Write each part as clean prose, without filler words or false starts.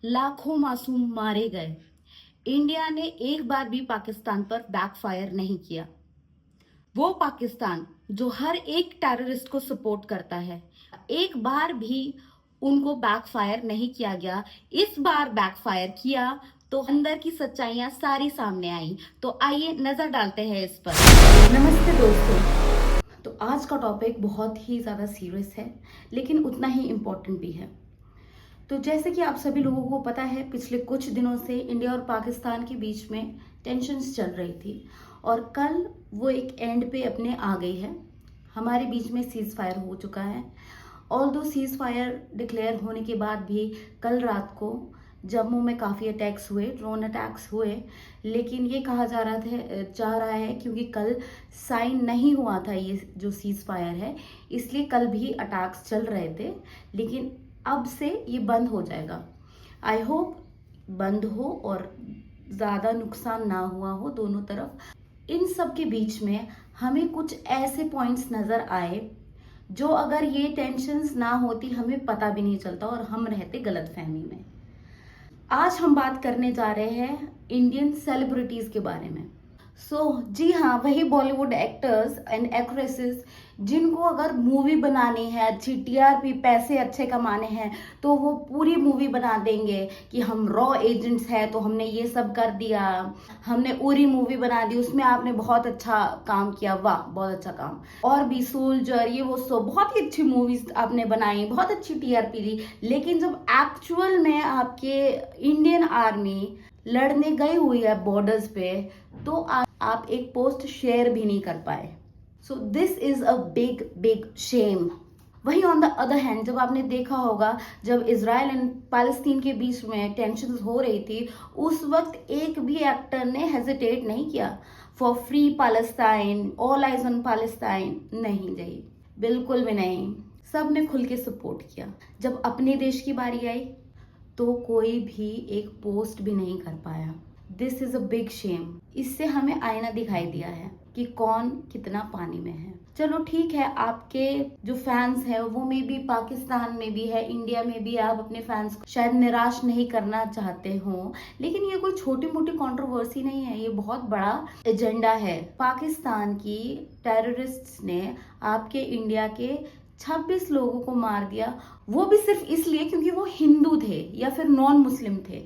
लाखों मासूम मारे गए, इंडिया ने एक बार भी पाकिस्तान पर बैकफायर नहीं किया। वो पाकिस्तान जो हर एक टेररिस्ट को सपोर्ट करता है, एक बार भी उनको बैकफायर नहीं किया गया। इस बार बैकफायर किया तो अंदर की सच्चाइयां सारी सामने आई। तो आइए नजर डालते हैं इस पर। नमस्ते दोस्तों। तो आज का टॉपिक बहुत ही ज़्यादा सीरियस है, लेकिन उतना ही इम्पोर्टेंट भी है। तो जैसे कि आप सभी लोगों को पता है, पिछले कुछ दिनों से इंडिया और पाकिस्तान के बीच में टेंशन्स चल रही थी और कल वो एक एंड पे अपने आ गई है। हमारे बीच में सीज फायर हो चुका है। ऑल्दो सीज फायर डिक्लेयर होने के बाद भी कल रात को जम्मू में काफ़ी अटैक्स हुए, ड्रोन अटैक्स हुए, लेकिन ये कहा जा रहा है क्योंकि कल साइन नहीं हुआ था ये जो सीज फायर है, इसलिए कल भी अटैक्स चल रहे थे। लेकिन अब से ये बंद हो जाएगा। आई होप बंद हो और ज़्यादा नुकसान ना हुआ हो दोनों तरफ। इन सब के बीच में हमें कुछ ऐसे पॉइंट्स नज़र आए जो अगर ये टेंशन्स ना होती हमें पता भी नहीं चलता और हम रहते गलतफहमी में। आज हम बात करने जा रहे हैं इंडियन सेलिब्रिटीज़ के बारे में। जी हाँ, वही बॉलीवुड एक्टर्स एंड एक्ट्रेसेस जिनको अगर मूवी बनानी है, अच्छी टीआरपी, पैसे अच्छे कमाने हैं, तो वो पूरी मूवी बना देंगे कि हम रॉ एजेंट्स हैं, तो हमने ये सब कर दिया, हमने उरी मूवी बना दी, उसमें आपने बहुत अच्छा काम किया, वाह बहुत अच्छा काम। और भी सोल्जर, ये वो सब बहुत ही अच्छी मूवीज आपने बनाई, बहुत अच्छी टीआरपी दी। लेकिन जब एक्चुअल में आपके इंडियन आर्मी लड़ने गई हुई है बॉर्डर्स पे, तो आप एक पोस्ट शेयर भी नहीं कर पाए। So this is a big big shame. वहीं ऑन द अदर हैंड, जब आपने देखा होगा जब इजराइल एंड पैलेस्टीन के बीच में टेंशन हो रही थी, उस वक्त एक भी एक्टर ने हेजिटेट नहीं किया for free Palestine, all eyes on Palestine. नहीं जी, बिल्कुल भी नहीं। सब ने खुल के सपोर्ट किया। जब अपने देश की बारी आई तो कोई भी एक पोस्ट भी नहीं कर पाया। This is a big shame. इससे हमें आईना दिखाई दिया है कि कौन कितना पानी में है। चलो ठीक है, आपके जो फैंस है वो में भी पाकिस्तान में भी है, इंडिया में भी, आप अपने फैंस को शायद निराश नहीं करना चाहते हो, लेकिन ये कोई छोटी मोटी कंट्रोवर्सी नहीं है, ये बहुत बड़ा एजेंडा है। पाकिस्तान की टेररिस्ट्स ने आपके इंडिया के 26 लोगों को मार दिया, वो भी सिर्फ इसलिए क्योंकि वो हिंदू थे या फिर नॉन मुस्लिम थे।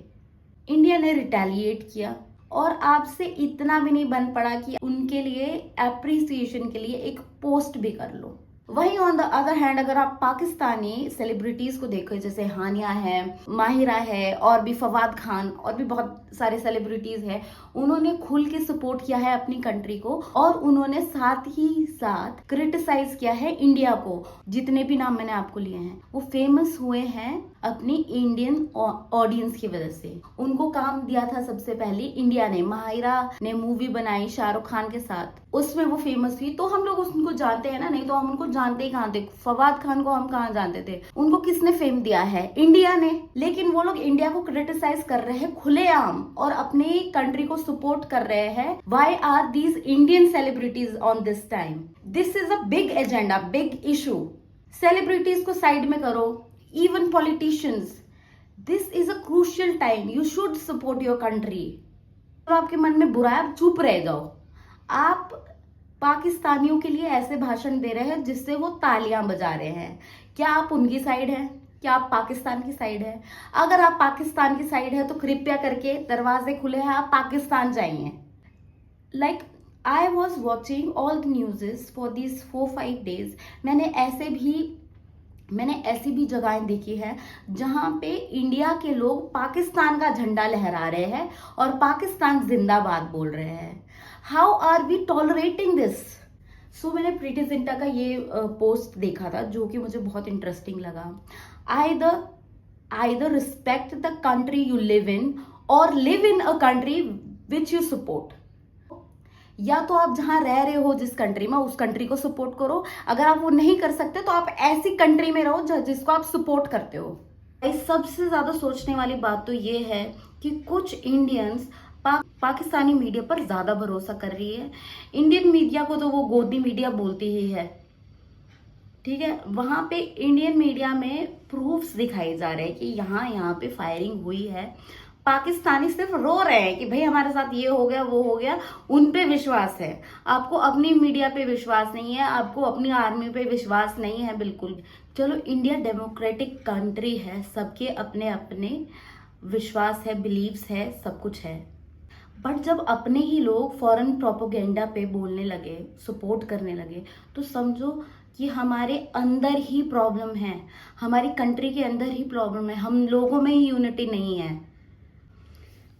इंडिया ने रिटेलिएट किया और आपसे इतना भी नहीं बन पड़ा कि उनके लिए एप्रिसिएशन के लिए एक पोस्ट भी कर लो। वहीं ऑन द अदर हैंड, अगर आप पाकिस्तानी सेलिब्रिटीज को देखो, जैसे हानिया है, माहिरा है, और भी फवाद खान, और भी बहुत सारे सेलिब्रिटीज हैं, उन्होंने खुल के सपोर्ट किया है अपनी कंट्री को और उन्होंने साथ ही साथ क्रिटिसाइज किया है इंडिया को। जितने भी नाम मैंने आपको लिए हैं वो फेमस हुए हैं अपनी इंडियन ऑडियंस की वजह से। उनको काम दिया था सबसे पहले इंडिया ने। माहिरा ने मूवी बनाई शाहरुख खान के साथ, उसमें वो फेमस हुई, तो हम लोग उनको जानते हैं ना, नहीं तो हम उनको जानते ही कहाँ थे। फवाद खान को हम कहाँ जानते थे? उनको किसने फेम दिया है? इंडिया ने। लेकिन वो लोग इंडिया को क्रिटिसाइज कर रहे हैं खुलेआम और अपनी कंट्री को सपोर्ट कर रहे हैं। Why are these Indian celebrities on this time? This is a big agenda, big issue. Celebrities को साइड में करो, even politicians, this is a crucial time, you should support your country. तो आपके मन में बुरा है, चुप रह जाओ। आप पाकिस्तानियों के लिए ऐसे भाषण दे रहे हैं जिससे वो तालियां बजा रहे हैं। क्या आप उनकी साइड हैं? क्या आप पाकिस्तान की साइड है? अगर आप पाकिस्तान की साइड है तो कृपया करके दरवाजे खुले हैं, आप पाकिस्तान जाइए। Like I was watching all the news for this 4-5 days। मैंने ऐसी भी जगहें देखी है जहां पे इंडिया के लोग पाकिस्तान का झंडा लहरा रहे हैं और पाकिस्तान जिंदाबाद बोल रहे हैं। How are we tolerating this? So मैंने प्रीति जिंटा का ये पोस्ट देखा था जो कि मुझे बहुत इंटरेस्टिंग लगा। Either respect the country you live in और live in a country which you support. या तो आप जहां रह रहे हो जिस कंट्री में, उस कंट्री को सपोर्ट करो। अगर आप वो नहीं कर सकते तो आप ऐसी कंट्री में रहो जिसको आप सपोर्ट करते हो। सबसे ज्यादा सोचने वाली बात तो ये है कि कुछ इंडियंस पाकिस्तानी मीडिया पर ज्यादा भरोसा कर रही है। इंडियन मीडिया को तो वो गोदी मीडिया बोलती ही है, ठीक है। वहां पे इंडियन मीडिया में प्रूफ्स दिखाए जा रहे हैं कि यहाँ पे फायरिंग हुई है। पाकिस्तानी सिर्फ रो रहे हैं कि भाई हमारे साथ ये हो गया वो हो गया। उन पे विश्वास है, आपको अपनी मीडिया पे विश्वास नहीं है, आपको अपनी आर्मी पे विश्वास नहीं है बिल्कुल। चलो, इंडिया डेमोक्रेटिक कंट्री है, सबके अपने अपने विश्वास है, बिलीव्स है, सब कुछ है। बट जब अपने ही लोग फॉरेन प्रोपोगेंडा पे बोलने लगे, सपोर्ट करने लगे, तो समझो कि हमारे अंदर ही प्रॉब्लम है, हमारी कंट्री के अंदर ही प्रॉब्लम है, हम लोगों में ही यूनिटी नहीं है।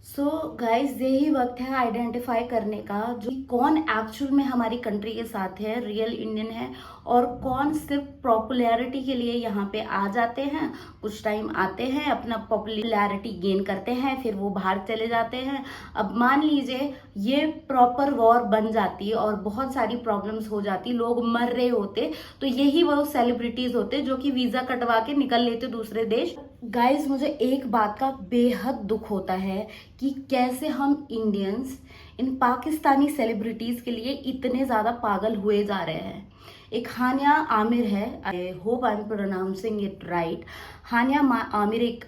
सो गाइज, यही वक्त है आइडेंटिफाई करने का जो कौन एक्चुअल में हमारी कंट्री के साथ है, रियल इंडियन है, और कौन सिर्फ पॉपुलैरिटी के लिए यहाँ पे आ जाते हैं, कुछ टाइम आते हैं, अपना पॉपुलैरिटी गेन करते हैं, फिर वो बाहर चले जाते हैं। अब मान लीजिए ये प्रॉपर वॉर बन जाती और बहुत सारी प्रॉब्लम्स हो जाती, लोग मर रहे होते, तो यही वो सेलिब्रिटीज होते जो कि वीजा कटवा के निकल लेते दूसरे देश। गाइज, मुझे एक बात का बेहद दुख होता है कि कैसे हम इंडियंस इन पाकिस्तानी सेलिब्रिटीज के लिए इतने ज्यादा पागल हुए जा रहे हैं। एक हानिया आमिर है, I hope I am pronouncing it right. Hania Aamir एक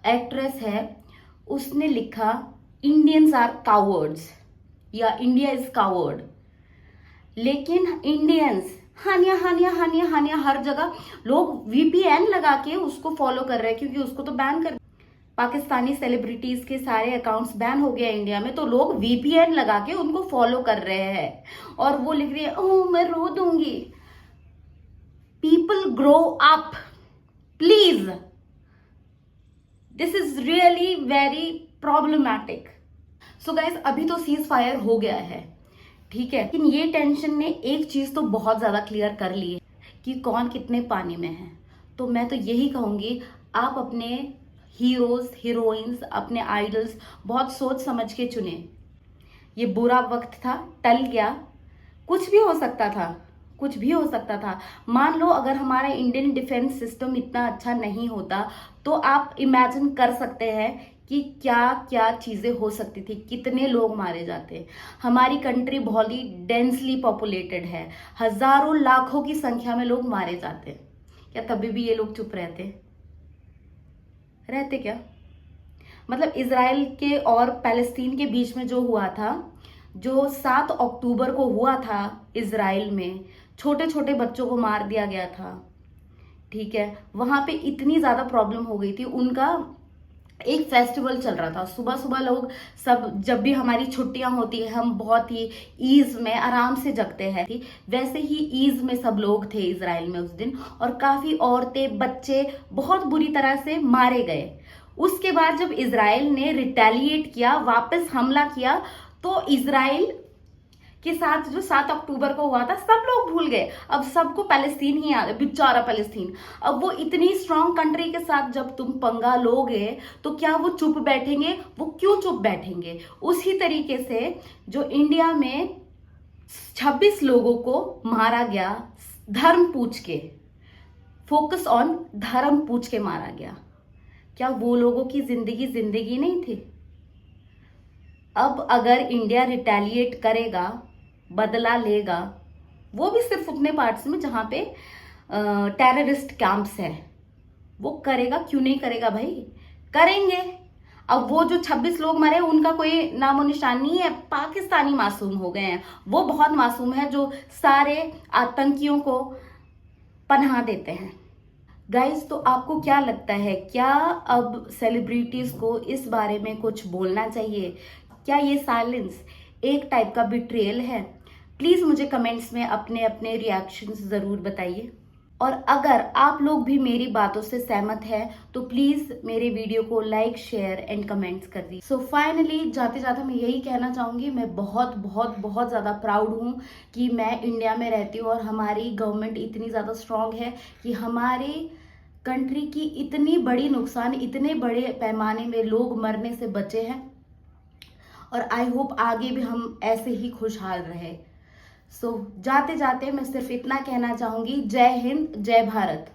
एक्ट्रेस है, उसने लिखा इंडियंस आर कावर्ड्स या इंडिया इज कावर्ड। लेकिन इंडियंस हानिया हानिया हानिया हानिया हर जगह लोग वीपीएन लगा के उसको फॉलो कर रहे हैं, क्योंकि उसको तो बैन कर, पाकिस्तानी सेलिब्रिटीज के सारे अकाउंट्स बैन हो गया इंडिया में, तो लोग वीपीएन लगा के उनको फॉलो कर रहे हैं और वो लिख रही है ओह मैं रो दूंगी। People grow up please, this is really very problematic. So guys, अभी तो सीज फायर हो गया है, ठीक है, लेकिन ये टेंशन ने एक चीज तो बहुत ज्यादा क्लियर कर ली है कि कौन कितने पानी में है। तो मैं तो यही कहूंगी, आप अपने हीरोज हीरोइंस, अपने आइडल्स बहुत सोच समझ के चुने। ये बुरा वक्त था, टल गया, कुछ भी हो सकता था, कुछ भी हो सकता था। मान लो अगर हमारा इंडियन डिफेंस सिस्टम इतना अच्छा नहीं होता, तो आप इमेजिन कर सकते हैं कि क्या क्या चीजें हो सकती थी, कितने लोग मारे जाते। हमारी कंट्री बहुत ही डेंसली पॉपुलेटेड है, हजारों लाखों की संख्या में लोग मारे जाते। क्या तभी भी ये लोग चुप रहते क्या? मतलब इजराइल के और पैलेस्तीन के बीच में जो हुआ था, जो 7 अक्टूबर को हुआ था इजराइल में, छोटे छोटे बच्चों को मार दिया गया था, ठीक है, वहां पे इतनी ज्यादा प्रॉब्लम हो गई थी। उनका एक फेस्टिवल चल रहा था, सुबह सुबह लोग सब, जब भी हमारी छुट्टियां होती है हम बहुत ही ईज में आराम से जगते हैं, वैसे ही ईज में सब लोग थे इजराइल में उस दिन, और काफी औरतें बच्चे बहुत बुरी तरह से मारे गए। उसके बाद जब इजराइल ने रिटेलिएट किया, वापस हमला किया, तो इजराइल के साथ जो 7 अक्टूबर को हुआ था सब लोग भूल गए। अब सबको पैलेस्तीन ही याद है, बेचारा पैलेस्तीन। अब वो इतनी स्ट्रांग कंट्री के साथ जब तुम पंगा लोगे, तो क्या वो चुप बैठेंगे? वो क्यों चुप बैठेंगे? उसी तरीके से जो इंडिया में 26 लोगों को मारा गया धर्म पूछ के, फोकस ऑन धर्म पूछ के मारा गया, क्या वो लोगों की जिंदगी नहीं थी? अब अगर इंडिया रिटेलिएट करेगा, बदला लेगा, वो भी सिर्फ उतने पार्ट्स में जहां पे टेररिस्ट कैंप्स है, वो करेगा। क्यों नहीं करेगा भाई? करेंगे। अब वो जो 26 लोग मरे उनका कोई नामो निशान नहीं है, पाकिस्तानी मासूम हो गए हैं। वो बहुत मासूम है जो सारे आतंकियों को पनाह देते हैं। गाइज, तो आपको क्या लगता है, क्या अब सेलिब्रिटीज को इस बारे में कुछ बोलना चाहिए? क्या ये साइलेंस एक टाइप का बिट्रेयल है? प्लीज मुझे कमेंट्स में अपने अपने रिएक्शंस जरूर बताइए। और अगर आप लोग भी मेरी बातों से सहमत हैं तो प्लीज मेरे वीडियो को लाइक, शेयर एंड कमेंट्स कर दीजिए। सो फाइनली जाते जाते मैं यही कहना चाहूंगी, मैं बहुत बहुत बहुत ज्यादा प्राउड हूं कि मैं इंडिया में रहती हूँ और हमारी गवर्नमेंट इतनी ज्यादा स्ट्रांग है कि हमारे कंट्री की इतनी बड़ी नुकसान, इतने बड़े पैमाने में लोग मरने से बचे हैं। और आई होप आगे भी हम ऐसे ही खुशहाल रहे। सो जाते जाते मैं सिर्फ इतना कहना चाहूंगी, जय हिंद, जय भारत।